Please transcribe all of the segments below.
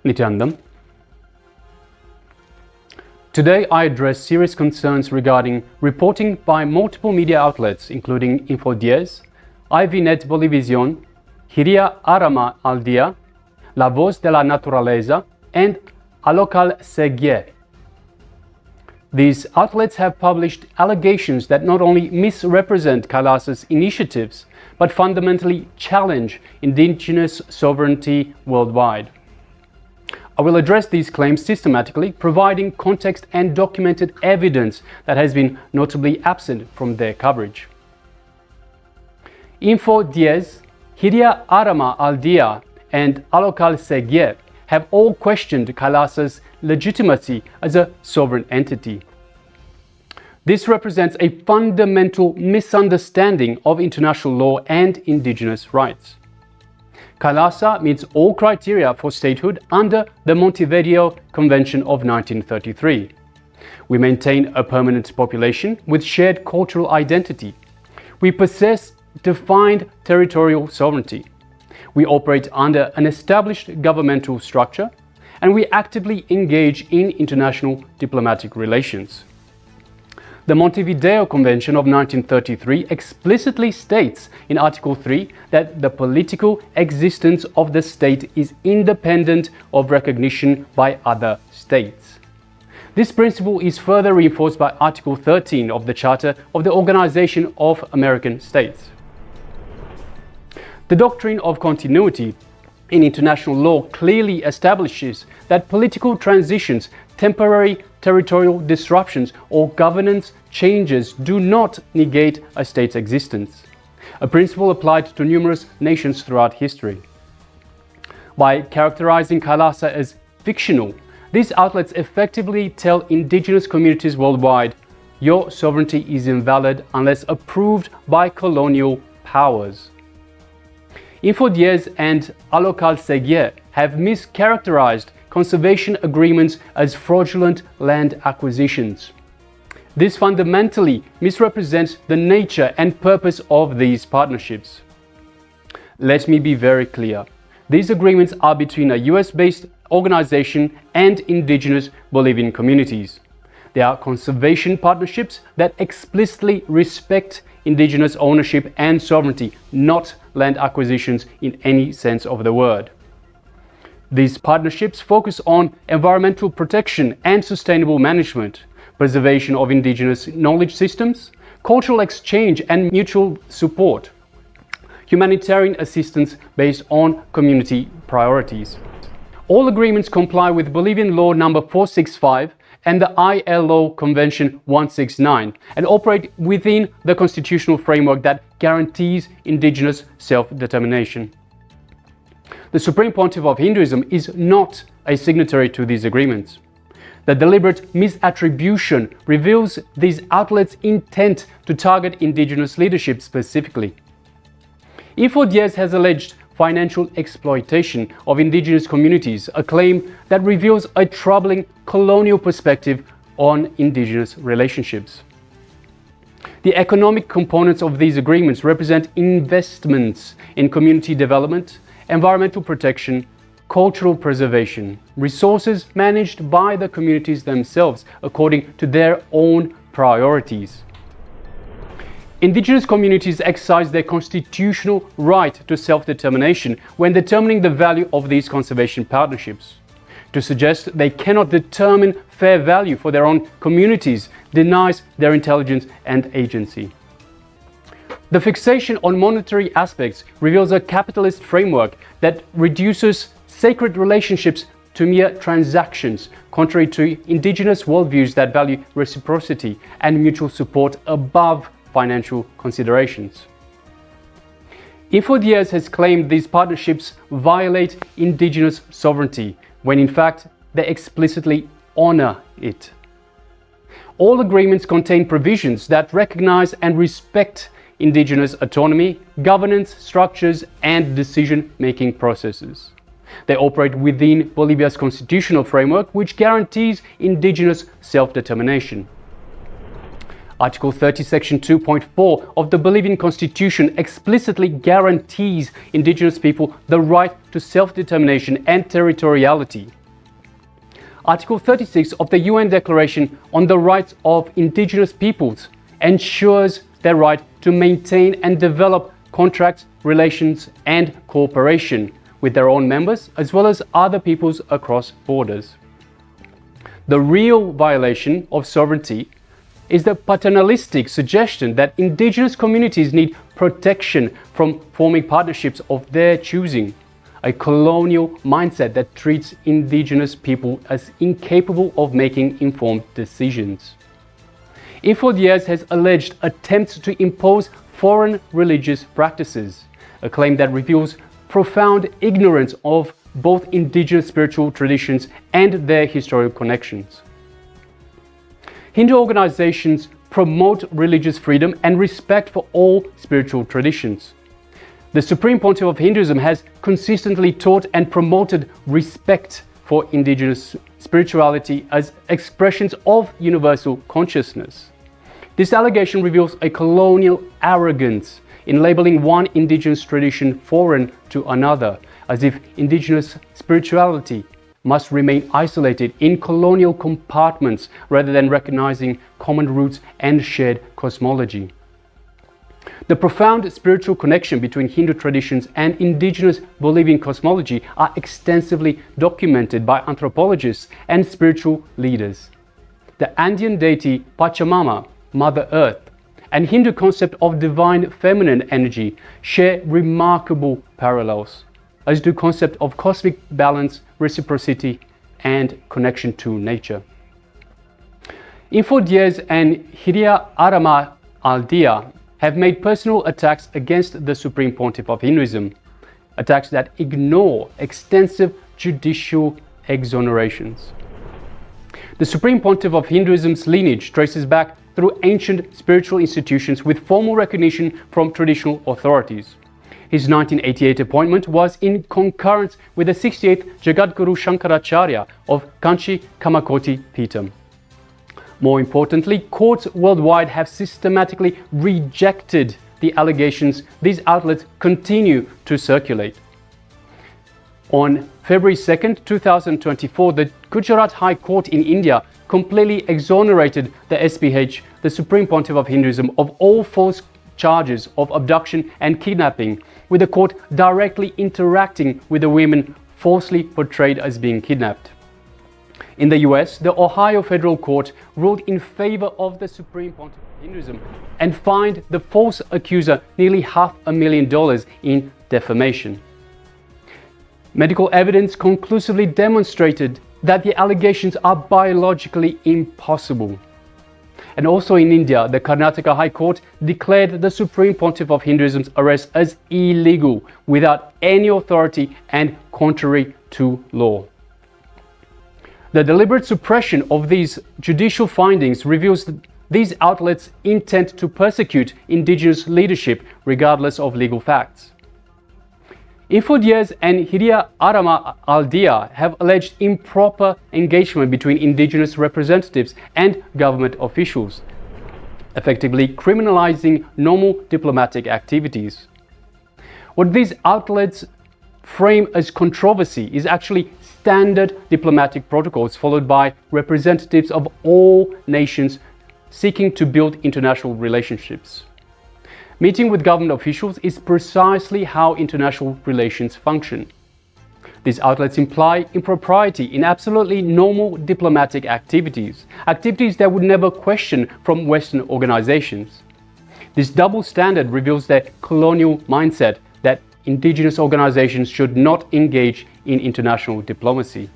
Nitandam. Today I address serious concerns regarding reporting by multiple media outlets including Info Diez, ivNetBoliVision, Jiria Arama al Dia, La Voz de la Naturaleza, and Alocal SeGye. These outlets have published allegations that not only misrepresent Kailasa's initiatives, but fundamentally challenge indigenous sovereignty worldwide. I will address these claims systematically, providing context and documented evidence that has been notably absent from their coverage. Info Diez, Jiria Arama al Dia, and Alocal SeGye have all questioned Kailasa's legitimacy as a sovereign entity. This represents a fundamental misunderstanding of international law and indigenous rights. Kailasa meets all criteria for statehood under the Montevideo Convention of 1933. We maintain a permanent population with shared cultural identity. We possess defined territorial sovereignty. We operate under an established governmental structure, and we actively engage in international diplomatic relations. The Montevideo Convention of 1933 explicitly states in Article 3 that the political existence of the state is independent of recognition by other states. This principle is further reinforced by Article 13 of the Charter of the Organization of American States. The doctrine of continuity in international law clearly establishes that political transitions, temporary territorial disruptions, or governance changes do not negate a state's existence, a principle applied to numerous nations throughout history. By characterizing Kailasa as fictional, these outlets effectively tell indigenous communities worldwide, your sovereignty is invalid unless approved by colonial powers. Info Diez and Alocal SeGye have mischaracterized conservation agreements as fraudulent land acquisitions. This fundamentally misrepresents the nature and purpose of these partnerships. Let me be very clear. These agreements are between a US-based organization and indigenous Bolivian communities. They are conservation partnerships that explicitly respect indigenous ownership and sovereignty, not land acquisitions in any sense of the word. These partnerships focus on environmental protection and sustainable management, preservation of indigenous knowledge systems, cultural exchange and mutual support, humanitarian assistance based on community priorities. All agreements comply with Bolivian Law Number 465 and the ILO Convention 169 and operate within the constitutional framework that guarantees indigenous self-determination. The Supreme Pontiff of Hinduism is not a signatory to these agreements. The deliberate misattribution reveals these outlets' intent to target indigenous leadership specifically. Info Diez has alleged financial exploitation of indigenous communities, a claim that reveals a troubling colonial perspective on indigenous relationships. The economic components of these agreements represent investments in community development, environmental protection, cultural preservation, resources managed by the communities themselves according to their own priorities. Indigenous communities exercise their constitutional right to self-determination when determining the value of these conservation partnerships. To suggest they cannot determine fair value for their own communities denies their intelligence and agency. The fixation on monetary aspects reveals a capitalist framework that reduces sacred relationships to mere transactions, contrary to indigenous worldviews that value reciprocity and mutual support above financial considerations. Info Diez has claimed these partnerships violate indigenous sovereignty, when in fact they explicitly honor it. All agreements contain provisions that recognize and respect indigenous autonomy, governance structures, and decision-making processes. They operate within Bolivia's constitutional framework, which guarantees indigenous self-determination. Article 30, Section 2.4 of the Bolivian Constitution explicitly guarantees indigenous people the right to self-determination and territoriality. Article 36 of the UN Declaration on the Rights of Indigenous Peoples ensures their right to maintain and develop contracts, relations, and cooperation with their own members as well as other peoples across borders. The real violation of sovereignty is the paternalistic suggestion that indigenous communities need protection from forming partnerships of their choosing, a colonial mindset that treats indigenous people as incapable of making informed decisions. Info Diez has alleged attempts to impose foreign religious practices, a claim that reveals profound ignorance of both indigenous spiritual traditions and their historical connections. Hindu organizations promote religious freedom and respect for all spiritual traditions. The Supreme Pontiff of Hinduism has consistently taught and promoted respect for indigenous spirituality as expressions of universal consciousness. This allegation reveals a colonial arrogance in labeling one indigenous tradition foreign to another, as if indigenous spirituality must remain isolated in colonial compartments rather than recognizing common roots and shared cosmology. The profound spiritual connection between Hindu traditions and indigenous Bolivian cosmology are extensively documented by anthropologists and spiritual leaders. The Andean deity Pachamama, Mother Earth, and Hindu concept of divine feminine energy share remarkable parallels, as do concept of cosmic balance, reciprocity, and connection to nature. Info Diez and Jiria Arama al Dia have made personal attacks against the Supreme Pontiff of Hinduism, attacks that ignore extensive judicial exonerations. The Supreme Pontiff of Hinduism's lineage traces back through ancient spiritual institutions with formal recognition from traditional authorities. His 1988 appointment was in concurrence with the 68th Jagadguru Shankaracharya of Kanchi Kamakoti Peetham. More importantly, courts worldwide have systematically rejected the allegations these outlets continue to circulate. On February 2, 2024, the Gujarat High Court in India completely exonerated the SPH, the Supreme Pontiff of Hinduism, of all false charges of abduction and kidnapping, with the court directly interacting with the women falsely portrayed as being kidnapped. In the US, the Ohio Federal Court ruled in favor of the Supreme Pontiff of Hinduism and fined the false accuser nearly $500,000 in defamation. Medical evidence conclusively demonstrated that the allegations are biologically impossible. And also in India, the Karnataka High Court declared the Supreme Pontiff of Hinduism's arrest as illegal without any authority and contrary to law. The deliberate suppression of these judicial findings reveals these outlets' intent to persecute indigenous leadership regardless of legal facts. Info Diez and Jiria Arama al Dia have alleged improper engagement between indigenous representatives and government officials, effectively criminalizing normal diplomatic activities. What these outlets frame as controversy is actually standard diplomatic protocols followed by representatives of all nations seeking to build international relationships. Meeting with government officials is precisely how international relations function. These outlets imply impropriety in absolutely normal diplomatic activities, activities that would never question from Western organizations. This double standard reveals their colonial mindset that indigenous organizations should not engage in international diplomacy.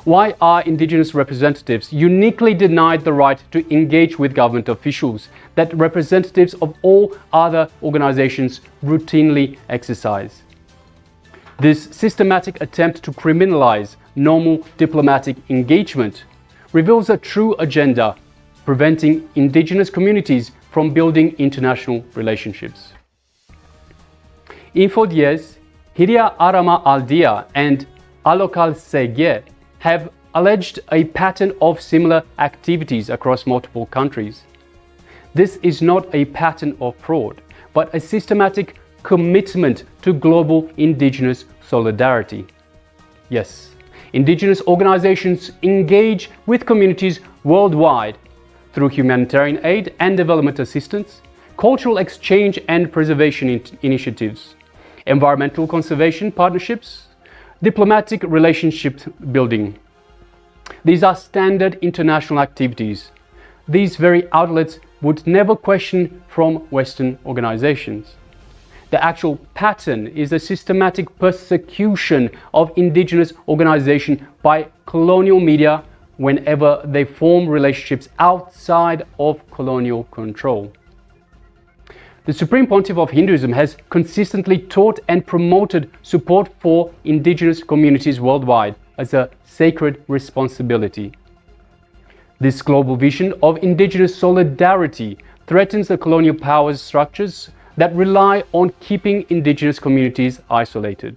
Why are indigenous representatives uniquely denied the right to engage with government officials that representatives of all other organizations routinely exercise? This systematic attempt to criminalize normal diplomatic engagement reveals a true agenda preventing indigenous communities from building international relationships. Info Diez, Jiria Arama al Dia, and Alocal SeGye have alleged a pattern of similar activities across multiple countries. This is not a pattern of fraud, but a systematic commitment to global indigenous solidarity. Yes, indigenous organizations engage with communities worldwide through humanitarian aid and development assistance, cultural exchange and preservation initiatives, environmental conservation partnerships, diplomatic relationship building. These are standard international activities. These very outlets would never question from Western organizations. The actual pattern is a systematic persecution of indigenous organizations by colonial media whenever they form relationships outside of colonial control. The Supreme Pontiff of Hinduism has consistently taught and promoted support for indigenous communities worldwide as a sacred responsibility. This global vision of indigenous solidarity threatens the colonial power structures that rely on keeping indigenous communities isolated.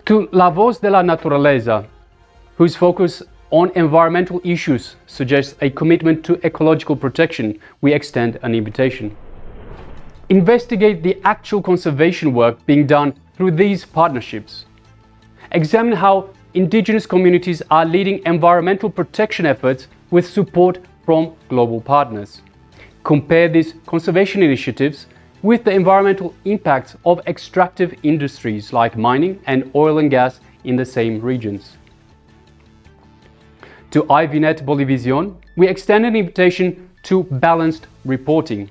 To La Voz de la Naturaleza, whose focus on environmental issues suggests a commitment to ecological protection, we extend an invitation. Investigate the actual conservation work being done through these partnerships. Examine how indigenous communities are leading environmental protection efforts with support from global partners. Compare these conservation initiatives with the environmental impacts of extractive industries like mining and oil and gas in the same regions. To ivNetBoliVision, we extend an invitation to balanced reporting.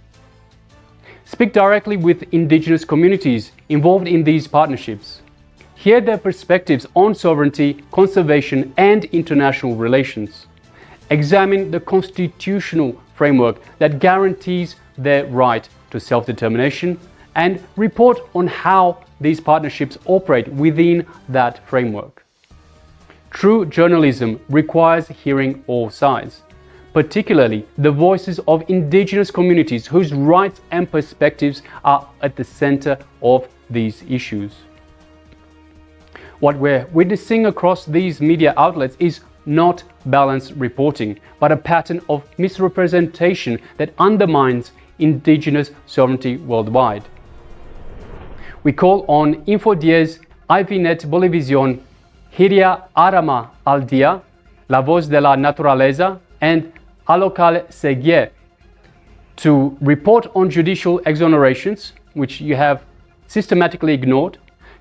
Speak directly with indigenous communities involved in these partnerships. Hear their perspectives on sovereignty, conservation, and international relations. Examine the constitutional framework that guarantees their right to self-determination and report on how these partnerships operate within that framework. True journalism requires hearing all sides, particularly the voices of indigenous communities whose rights and perspectives are at the center of these issues. What we're witnessing across these media outlets is not balanced reporting, but a pattern of misrepresentation that undermines indigenous sovereignty worldwide. We call on Info Diez, ivNetBoliVision, Jiria Arama al Dia, La Voz de la Naturaleza, and Alocal SeGye to report on judicial exonerations, which you have systematically ignored.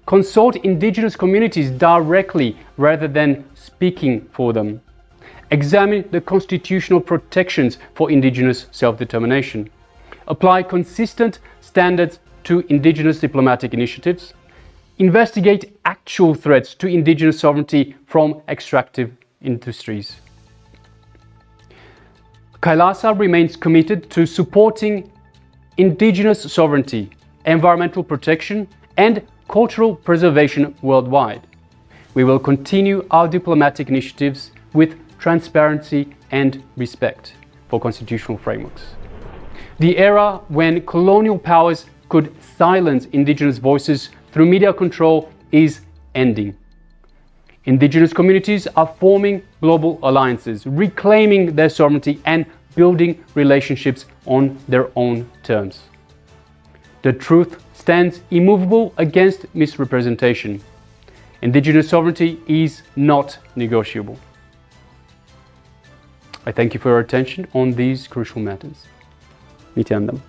Consult indigenous communities directly rather than speaking for them. Examine the constitutional protections for indigenous self-determination. Apply consistent standards to indigenous diplomatic initiatives. Investigate actual threats to indigenous sovereignty from extractive industries. Kailasa remains committed to supporting indigenous sovereignty, environmental protection, and cultural preservation worldwide. We will continue our diplomatic initiatives with transparency and respect for constitutional frameworks. The era when colonial powers could silence indigenous voices through media control is ending. Indigenous communities are forming global alliances, reclaiming their sovereignty and building relationships on their own terms. The truth stands immovable against misrepresentation. Indigenous sovereignty is not negotiable. I thank you for your attention on these crucial matters. Nityanam.